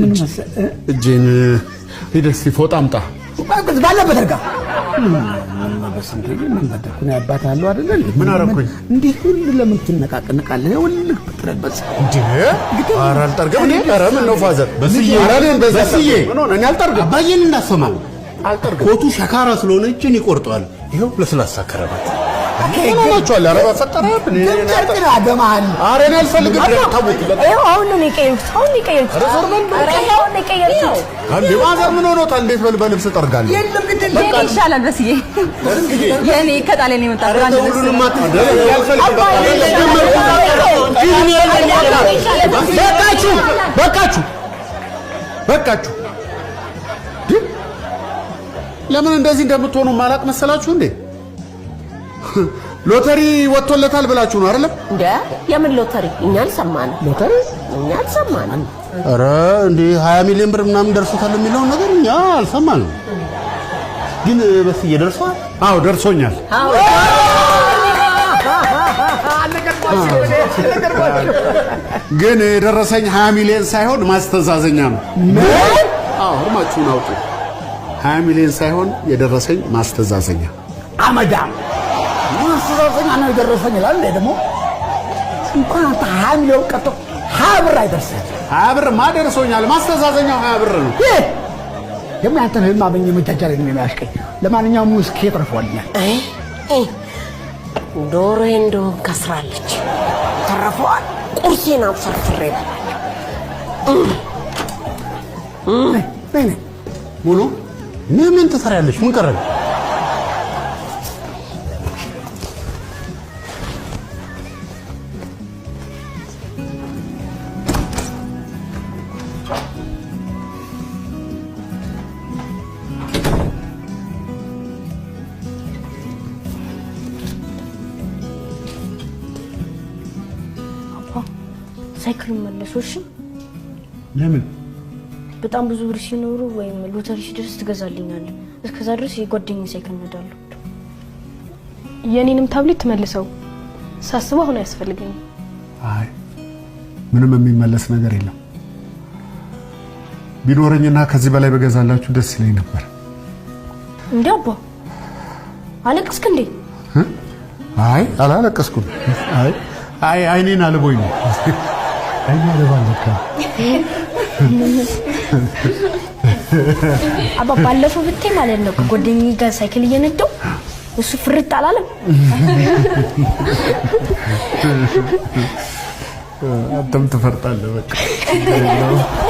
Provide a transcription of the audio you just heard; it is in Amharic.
ምን መሰለህ እጄን ሂደስ ፎጣ አምጣ ባለበት አድርጋ በስንቴ ምን በደኩኝ አባት አለው አይደል ምን አረኩኝ እንዴ ሁሉ ለምን ትነቃቀነቃለህ ይኸውልህ ብትረበስ እንዴ ኧረ አልጠርግም እኔ ኧረ ምን ነው ፋዘር በስዬ ምን ሆነ እኔ አልጠርግም አባዬን እናሰማው አልጠርግም ኮቱ ሸካራ ስለሆነ እጅን ይቆርጣል ይሄው ለስላሳ ከረባት ማቻለ ኧረ በፈጠረ ተርጥራ ገማል ኧረ እኔ አልፈልግም ታውቁ ይሄው አሁን ነው የቀየርኩት ኧረ አሁን ነው የቀየርኩት አንዴ ማዘር ምን ሆኖታል እንዴት በልብስ ጠርጋለሁ የለም ግን በቃ ይሻላል በስዬ የኔ ከጣሊያን የመጣ ብራንድ ሁሉንም ማጣደረ በቃችሁ ለምን እንደዚህ እንደምትሆኑ ማላቅ መሰላችሁ እንዴ ሎተሪ ወጥቶለታል ብላችሁ ነው አይደል እንዴ የምን ሎተሪ እኛ አልሰማንም ሎተሪ እኛ አልሰማንም ኧረ እንዴ 20 ሚሊዮን ብር ምናምን ደርሶታል የሚለው ነገር እኛ አልሰማንም ግን በስዬ ደርሷል አዎ ደርሶኛል ግን የደረሰኝ 20 ሚሊዮን ሳይሆን ማስተዛዘኛ ነው አዎ እርማችሁን አውጡ 20 ሚሊዮን ሳይሆን የደረሰኝ ማስተዛዘኛ አመዳም ማስተዛዘኛ ነው የደረሰኝ ይላል ደግሞ እንኳን 20 ሚሊዮን ቀጥቶ 20 ብር አይደርሰኝ 20 ብር ማደርሶኛል ማስተዛዘኛው 20 ብር ነው ደግሞ አንተን ህልም አበኝ መጃጃል ነው የሚያሽቀኝ ለማንኛውም ውስጥ ከተርፏልኛል ዶሮ እንደው ከስራለች ተረፈዋል ቁርሴን አፍርፍሬ ሙሉ ምን ትሰሪያለሽ ምን ቀረኝ ሳይክል መለሶሽ ለምን በጣም ብዙ ብር ሲኖሩ ወይም ሎተሪ ሲደርስ ትገዛልኛለህ እስከዛ ድረስ የጓደኛዬ ሳይክል ነዳለሁ የኔንም ታብሌት መልሰው ሳስበው አሁን አያስፈልገኝም አይ ምንም የሚመለስ ነገር የለም ቢኖርኝና ከዚህ በላይ በገዛላችሁ ደስ ይለኝ ነበር እንዴ አባ አለቅስክ እንዴ አይ አላለቀስኩም አይ አይኔን አልቦኝ ነው አይኔ አልባለካ አባ ባለፈው ብታይ ማለት ነው ከጓደኛዬ ጋር ሳይክል እየነዳው እሱ ፍርጥ አላለም አንተም ትፈርጣለህ በቃ